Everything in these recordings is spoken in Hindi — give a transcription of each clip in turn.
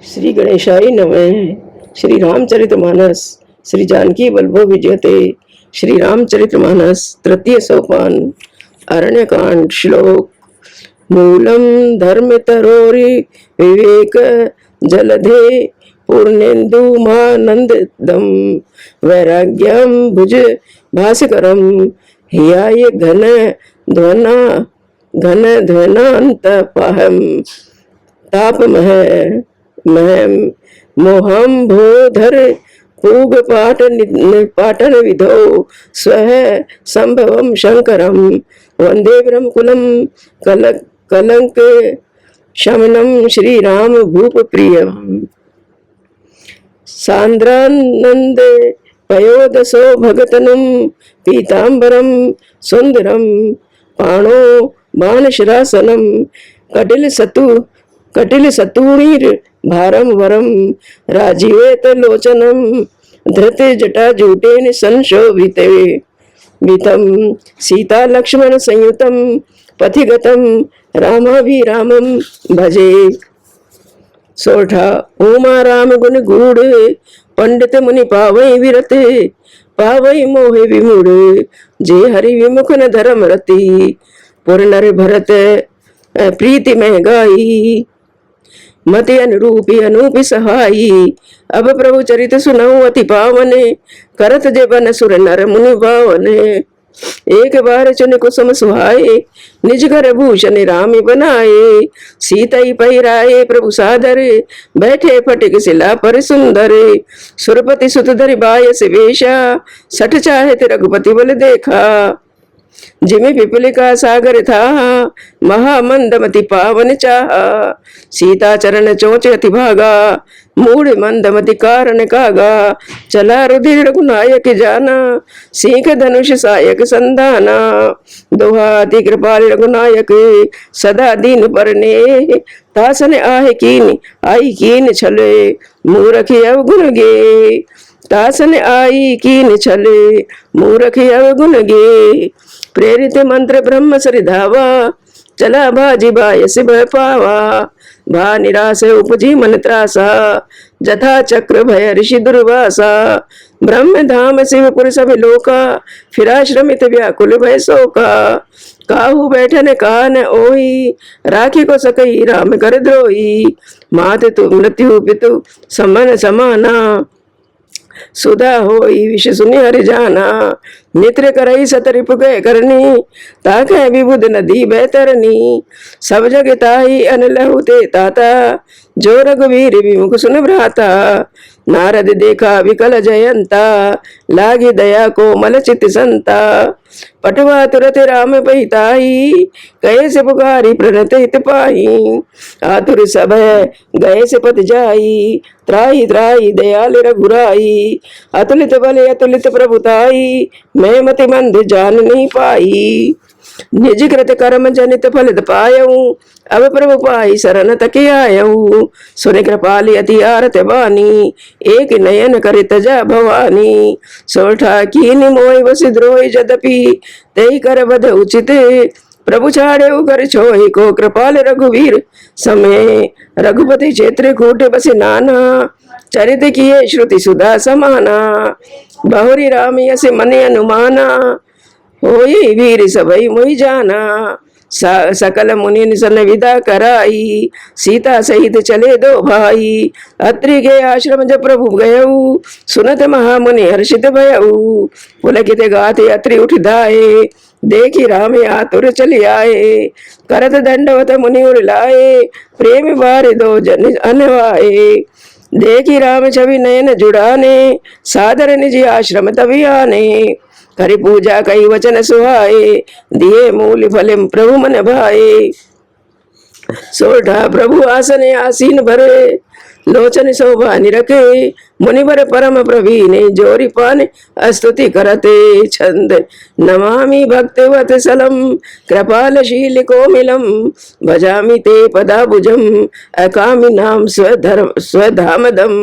श्री गणेशाय नमः। श्री रामचरितमानस श्री जानकी वल्लभ विजयते। श्री रामचरितमानस तृतीय सोपान अरण्यकांड। श्लोक। मूलम धर्म तरोरि विवेक जलधे पूर्णेन्दुमानंदम वैराग्यम भुज भास्करम हियाय घन ध्वनांतपहम तापमह महम मोहम भोधर पूग पाटन विधो स्वह संभवम शंकरम वंदे ब्रह्मकुलम कलंक शमनम श्री राम भूप प्रियम। सांद्रानंद पयोदसो भगतनुम पीतांबरम सुंदरम पाणो बाणशरासनम कटिल सतूणीर भारम वरम राजीवेत लोचनम धृत जटा जूटेन संशोभिते वितम सीता लक्ष्मण संयुतम पथिगतम रामाभिरामम भजे। सोठा। उमा राम गुण गूढ़ पंडित मुनि पावई विरत पावई मोहे विमूढ़ जे हरि विमुख न धर्म रति पुर नर भरत प्रीति में गाई मति अनुरूपी अनूपी सहाई। अब प्रभु चरित सुनऊ अति पावने करत जेबन सुर नर मुनि भावने एक बार चुन कुसुम सुहाए निज घर भूषण राम बनाए सीतई पहिराए प्रभु सादरे बैठे फटिक शिला पर सुंदर सुरपति सुत धरि बायस वेशा सठ चाहे रघुपति बल देखा जिमि पिपलिका सागर था महामंदमति पावन चाहा सीता चरण चोच अति भागा मूढ़ मंदमति कारण कागा चला रुधिर रघुनायक जाना सीख धनुष सायक संधाना दोहाति कृपाल रघुनायक सदा दीन परने तासन आहे कीन आई कीन छले मूरख अवगुण गे तासन आई कीन छले मूरख अवगुण गे। प्रेरित मंत्र ब्रह्म सरि धावा चला बाजी बायस भय पावा भा निराश उपजी मन त्रासा जथा चक्र भय ऋषि दुर्वासा ब्रह्म धाम शिवपुर सब लोका फिराश्रमित व्याकुल भय शोका काहू बैठन कहा न ओही राखी को सकई राम कर द्रोही मात तु मृत्यु पितु समन समाना सुधा होई विष सुनि हरि जाना मित्र करई सतरिप गए करनी ताके विबुध नदी बैतरनी सब जग ताई अनलहु ते ताता जो रघुवीर विमुख सुन भ्राता नारद देखा विकल जयंता लागी दया को मल चित संता पटवा तुरत राम पहिताई कहे से पुकारी प्रणत हित पाई आतुर सब गए से पत जाई त्राही त्राही दयाल रघुराई अतुलित बल अतुलित प्रभुताई मैं मति मंद जान नहीं पाई निज कृत कर्म जनित फलित पायऊ अब प्रभु पाई शरण तके आयऊ सुन कृपाली अति आरत बानी एक नयन करित जा भवानी सोठा कीन मोय बस द्रोही जदपि तई कर बध उचित प्रभु छाड़े कर छोहि को कृपाल रघुवीर समय रघुपति क्षेत्र कूट बस नाना चरित किए श्रुति सुधा समाना बहुरी राम यस मन अनुमाना होई वीर सबई मोहि जाना सकल मुनि निसन विदा कराई सीता सहित चले दो भाई अत्रि के आश्रम जब प्रभु गयऊ सुनत महामुनि हर्षित भयऊ पुलकित गाते अत्रि उठ धाये देखी राम आतुर चली आए करत दंडवत मुनि उर लाए प्रेम बार दो जन अनवाए देखी राम छवि नयन जुड़ाने सादर निज आश्रम तभी आने करी पूजा कई वचन सुहाए दिए मूल फल प्रभु मन भाए। सोठा। प्रभु आसन आसीन भरे लोचन शोभा निरखे मुनिवर परम प्रवीण जोरी पान स्तुति करते छंद नमामि भक्तिवत सलम कृपालशील कोमिलम भजामि ते पदाबुजम अकामि नाम स्वधामदम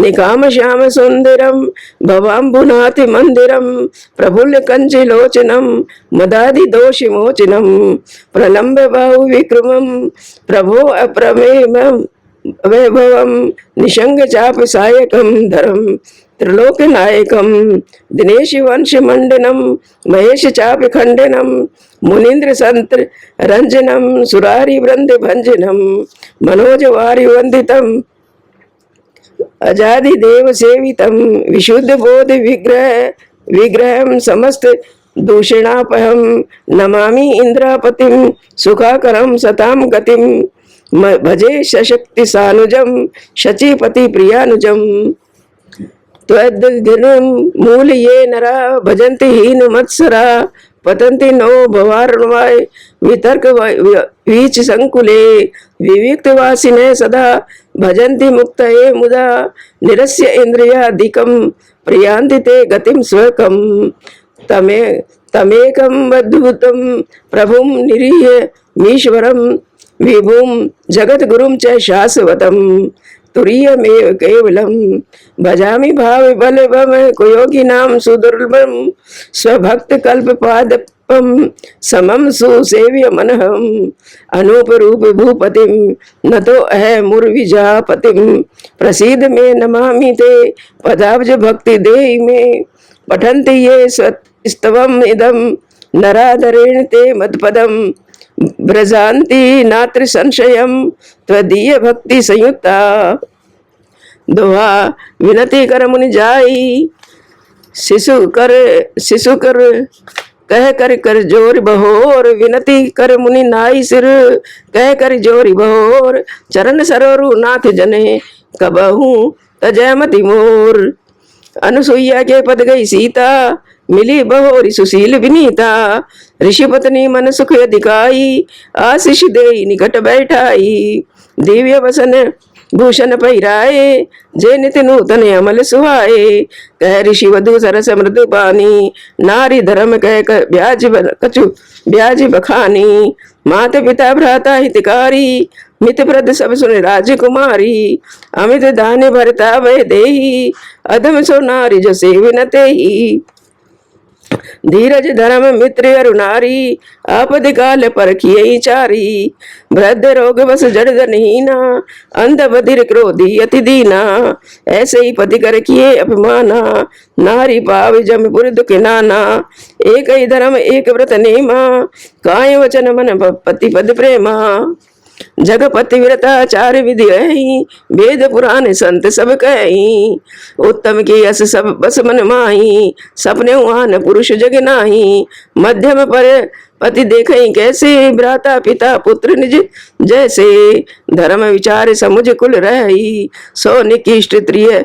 निकाम श्याम सुंदरम भवाम्बुनाथि मंदिरम प्रफुल्ल कंचि लोचनम मदादि दोषि मोचनम प्रलंब बाहु विक्रमम प्रभो अप्रमेयम वैभवम निशंग चाप सायकम धरम त्रिलोक नायकम दिनेश वंश मंडनम महेश चाप खंडनम मुनीन्द्र संत रंजनम सुरारी वृंद भंजनम मनोज वारि वंदितम अजादि देव सेवितम विशुद्ध बोध विग्रह समस्त दूषणापहम नमामि इंद्रापतिम सुखाकरम सताम गतिम भजे सशक्ति सानुजम शचीपति प्रियानुजम त्वद्गिरिं मूल ये नरा भजन्ति हीन मत्सरा पतन्ति नो भवार्णवाय वितर्क वीच संकुले विविक्त वासिने सदा भजन्ति मुक्तये मुदा निरस्य इंद्रियादिकं प्रियांति ते गतिं स्वकं तमेकं अद्भुतं प्रभुं निरीह्य मीश्वरं विभुं जगद्गुरुं च शाश्वतं तुरीयमेव केवलं भजामि भाव बल बम कुयोगिनां सुदुर्लभं स्वभक्त कल्पपादपं समं सुसेव्य मनहं अनूप रूप भूपतिं नतो अहमुर्विजापतिं प्रसीद मे नमामि ते पदाब्ज भक्ति देहि मे पठन्ति ये स्तवम् इदं नराधरेण ते मत्पदं ब्रजान्ति नात्र संशयं त्वदीय भक्ति संयुक्ता दोहा विनती कर मुनि जाई शिशु कर कह कर जोर बहोर विनती कर मुनि नाई सिर कह कर जोरी बहोर चरण सरोरु नाथ जने कबहू तजयमति मोर अनुसुईया के पद गई सीता मिली बहोरी सुशील विनीता ऋषि पत्नी मन सुख अधिकाई आशीष दे निकट बैठाई दिव्य वसन भूषण पहिराए जे नित नूतन अमल सुहाए कह ऋषि वधु सरस मृदु पानी नारी धर्म कह ब्याज कछु ब्याज बखानी मात पिता भ्राता हितकारी मित प्रद सब सुन राजकुमारी अमित दान भरता वह देही अधम सो नारी जो सेविनते ही धीरज धर्म मित्र अरुणारी आपद काल परखिए चारी वृद्ध रोग बस जड़ हीना अंध बधिर क्रोधी अति दीना ऐसे ही पति कर किए अपमाना नारी पाव जमपुर दुख नाना एक ही धर्म एक व्रत नेमा काय वचन मन पति पद प्रेमा जगपति व्रता चार विधि रही वेद पुराण संत सब कही उत्तम की यश सब बस मन माही सपने आन पुरुष जग नाही मध्यम पर पति देखे कैसे भ्राता पिता पुत्र निज जैसे धर्म विचार समुझ कुल रही सो निकिष्ट त्रिय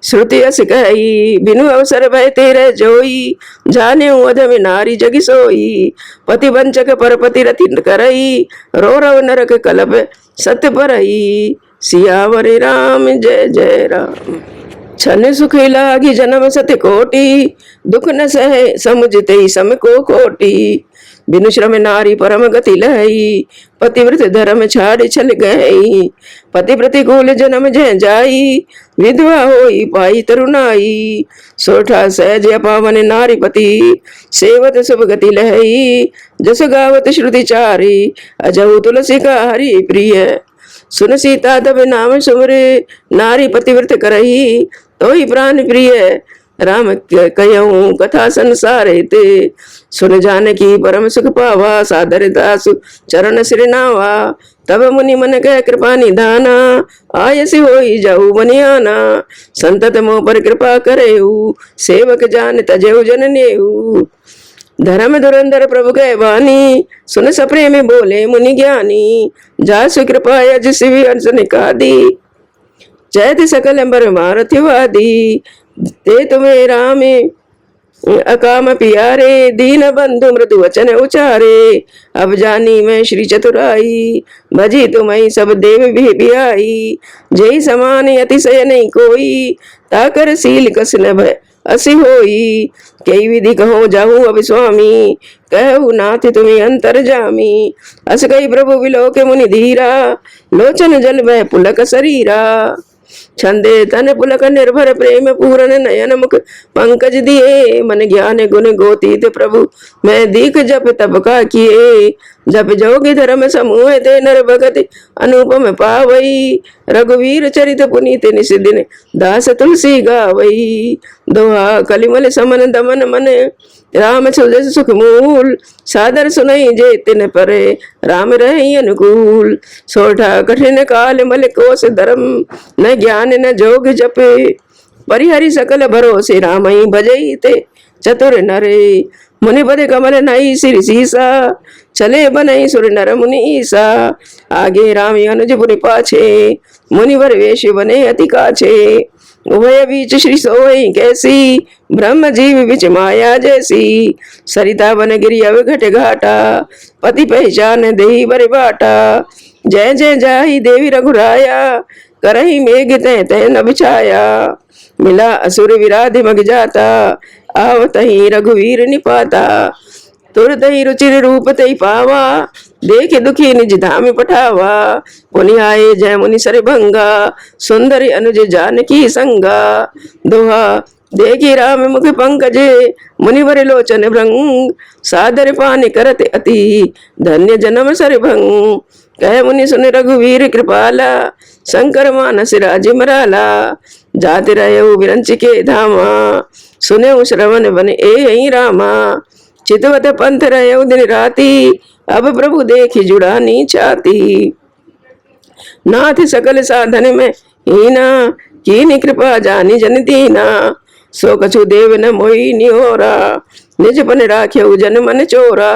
श्रुति अस कही बिनु अवसर भय तेरे जोई जाने अधम नारी जग सोई पति वंचक पर पति रति करई रो रव नरक कलप सत्य परई सियावर राम जय जय राम छन सुख लागी जन्म सत्य कोटि दुख न सहे समुझते सम को कोटि बिनु श्रम नारी परम गति लही पतिव्रत धर्म छाड़ छल गई पति प्रतिकूल जन्म जय जाई विधवा होई पाई तरुणाई सोठा सहज पावन नारी पति सेवत शुभ गति लही जस गावत श्रुति चारी अजहु तुलसी का हरि प्रिय सुन सीता तब नाम सुमरे नारी पतिव्रत करही तो ही प्राण प्रिय राम कहूँ कथा संसार ते सुन जानकी परम सुख पावा सादर दास चरण श्रीनावा तब मुनि मन कह कृपा निधाना आयसी होई जाऊ बनियाना संतत मोह पर कृपा करेऊ सेवक जान तजेऊ जन नेऊ धर्म धुरंधर प्रभु कह वानी सुन सप्रे में बोले मुनि ज्ञानी जासु कृपा यज शिवी अंश निकादी चैत सकल अंबर मारथिवादी ते तुम्हें रामे अकाम पियारे दीन बंधु मृदु वचन उचारे अब जानी मैं श्री चतुराई भजी तुम्हें सब देव भी बियाई जय समान अतिशय नहीं कोई ताकर सील कस न भय असी होई कई विधि कहो जाहू अब स्वामी कहू नाथ तुम्हें अंतर जामी अस कई प्रभु विलोक मुनि धीरा लोचन जल वह पुलक शरीरा छंदे तन पुलक निर्भर प्रेम पूरन नयन मुख पंकज दिए मन ज्ञान गुण गोतीत प्रभु मैं दीख जप तप का किए जप जोगी धर्म समूह ते नर भगति अनुपम पावई रघुवीर चरित पुनीत निस दिन दास तुलसी गावई दोहा कलिमल समन दमन मन राम सुजस सुख मूल सादर सुनई जे तिन परे राम रही अनुकूल सोठा कठिन काल मल कोस धर्म न ज्ञान न जोग जपे परिहरि सकल भरोसे रामई भजई ते चतुर नरे मुनि पद कमल नई सिर सीसा चले बनई सुर नर मुनि ईसा आगे राम अनुज पुनि पाछे मुनिवर वेश बने अति काछे उभय बीच श्री सोई कैसी ब्रह्म जीव बिच माया जैसी सरिता बन गिरी अव घट घाटा पति पहचान देही बर बाटा जय जय जाहि देवी रघुराया करही मेघ तय तय न बिछाया मिला असुर विराध मग जाता आवत ही रघुवीर निपाता तुरत ही रुचिर रूप तई पावा देख दुखी निज धाम पठावा पुनि आए जय मुनि सर भंगा सुंदरी अनुज जानकी संगा दोहा देखी राम मुख पंकज मुनिवर लोचन भृंग सादर पान करत अति धन्य जन्म सर भंग कह मुनि सुन रघुवीर कृपाला शंकर मानस राजिमराला जाति रहे विरंच के धामा सुने श्रवण बन ए रामा चितवत पंथ रहे दिन राती अब प्रभु देखी जुड़ानी चाहती नाथ सकल साधन में हीना कीनी कृपा जानी जन दीना सो कछु देव न मोही निहोरा निज पन राख्यऊ जन मन चोरा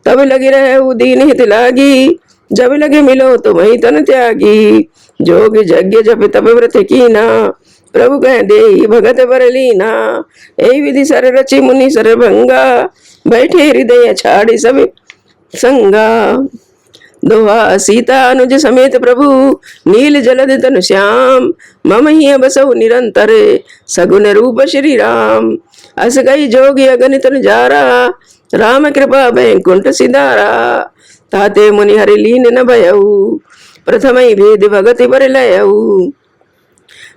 तब लगी रहे दीन हित लागी जब लगे मिलो तुम ही तन त्यागी जोग यज्ञ जप तब व्रत कीना प्रभु कह दे भगत बर लीना ए विधि सर रचि मुनि सर भंगा बैठे हृदय छाड़ी सब संगा दोहा सीता अनुज समेत प्रभु नील जलद तनु श्याम मम ही बसहु निरंतर सगुन रूप श्री राम अस गई जोगी अगणित जारा राम कृपा बैकुंठ सिधारा ताते मुनि हरि लीन न भयऊ प्रथम भेद भगति बर लयऊ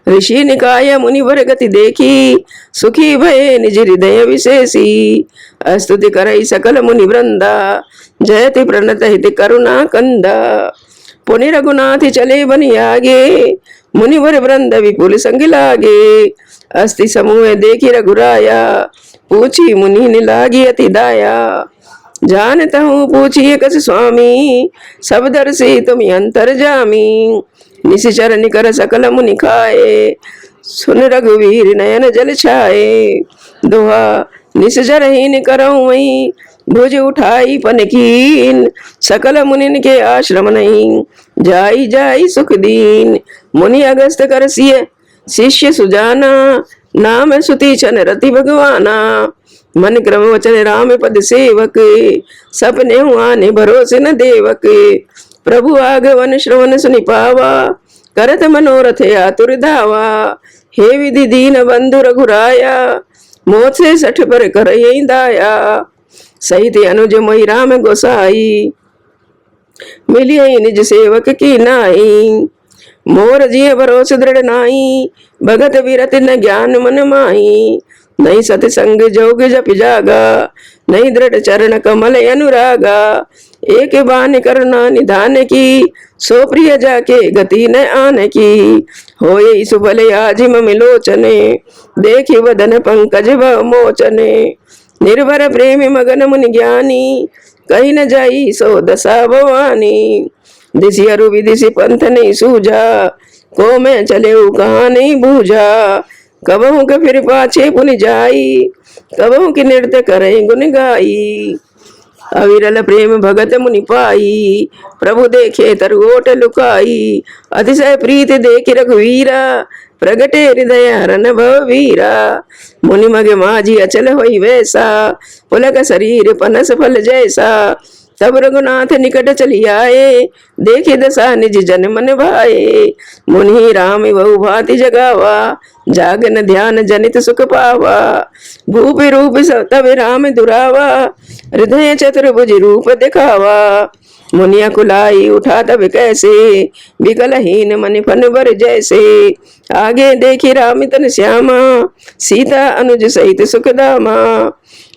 ऋषि निकाय मुनि वर गति देखी सुखी भय निज हृदय विशेषी स्तुति करई सकल मुनि वृंदा जयति प्रणत हित करुणा कंदा पुनि रघुनाथ चले बनि आगे मुनिवर वृंद विपुल संग लागे अस्ति समूह देखी रघुराया पूछी मुनि ने लागी अति दाया जानता हूँ पूछिए कस स्वामी सब दर से तुम अंतर जामी निश्चर निकर सकल मुनि खाए सुन रघुवीर नयन जल छाए दोहा निश्चर ही निकरऊं वही भुज उठाई पन कीन सकल मुनिन के आश्रम नहीं जाई जाई सुख दीन मुनि अगस्त कर सिय शिष्य सुजाना नाम सुति चन रति भगवाना मन क्रम वचन राम पद सेवक सपने हुआ ने भरोसे न देवक प्रभु आगवन श्रवण सुनि पावा करत मनोरथ आतुर धावा हे विधि दीन बंधु रघुराया मोत से सठ पर कर यही दाया सहित अनुज मोहि राम गोसाई मिली निज सेवक की नाई मोर जिय भरोस दृढ़ नाई भगत विरत न ज्ञान मन माई नहीं सतसंग जोग जप जागा नहीं दृढ़ चरण कमल अनुरागा एक बान करना निधान की सो प्रिय जाके गति न आन की होए सुबल आज मिलोचने देखी वदन पंकज मोचने निर्भर प्रेम मगन मुनि ज्ञानी कहीं न जाई सो दशा भवानी दिशि अरु विदिशि पंथ नहीं सूझा को मैं चले कहाँ नहीं बूझा कबहू के फिर पाछे पुनि जाई कबहू की नृत्य करें गुन गाई अविरल प्रेम भगत मुनि पाई प्रभु देखे तरगोट लुकाई अतिशय प्रीत देख रघुवीरा प्रगटे हृदय हरन भव वीरा मुनि मगे माझी अचल होई वैसा पुलक शरीर पनस फल जैसा तब रघुनाथ निकट चली आए देखे दशा निज जन मन भाए मुनि राम बहु भांति जगावा जागन ध्यान जनित सुख पावा भूप रूप तब राम दुरावा हृदय चतुर्भुज रूप दिखावा मुनिया कुलाई उठा तब कैसे, विकलहीन मन फन बर जैसे। आगे देखी राम तन श्यामा, सीता अनुज सहित सुखदामा।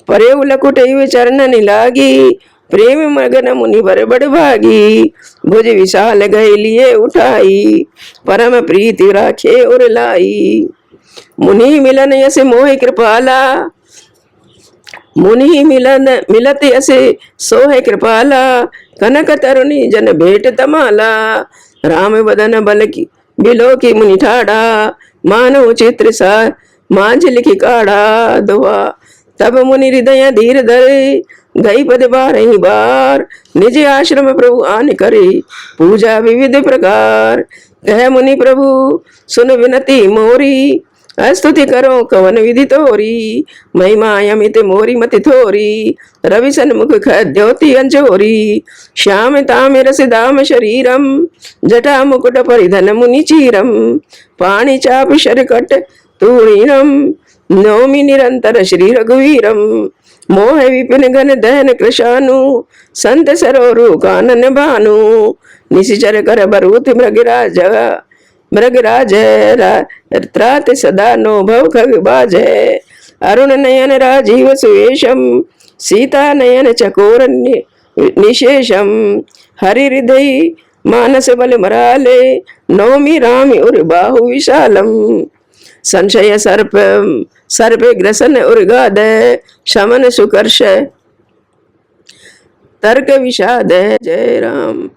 परे उलकुट चरणन लागी, प्रेम मगन मुनि बर बड़ भागी। भुज विशाल गए लिए उठाई, परम प्रीति राखे उर लाई। मुनि मिलन यस मोह कृपाला, मुनि मिलन मिलत यसे सोह कृपाला। कनक तरुणी जन भेट तमाला, राम बदन बल की बिलो की मुनि ठाड़ा। मानव चित्र सा मांझ लिखी काढ़ा दुआ। तब मुनि हृदय धीर धरे, गई पद बारही बार। निज आश्रम प्रभु आन करे, पूजा विविध प्रकार। कह मुनि प्रभु सुन विनती मोरी, स्तुति करो कवन विधि तोरी। महिमा अमित मोरी मति थोरी, रवि सन्मुख ज्योति अंजोरी। श्याम ताम रस दाम शरीरम, जटा मुकुट परिधन मुनि चीरम। पाणि चाप शरकट तूणीरम, नौमि निरंतर श्री रघुवीरम। मोह विपिन गण दहन कृशानु, संत सरोरु कानन भानु। निशिचर कर बरूथ मृगराज, मृगराज त्रात सदा नो भव खग बाज। अरुण नयन राजीव सुवेशम, सीता नयन चकोर निशेषम। हरि हृदय मानस बल मराले, नौमि राम उर बाहु विशालम। संशय सर्प सर्प ग्रसन उर्गाद, शमन सुकर्ष तर्क विषाद। जय राम।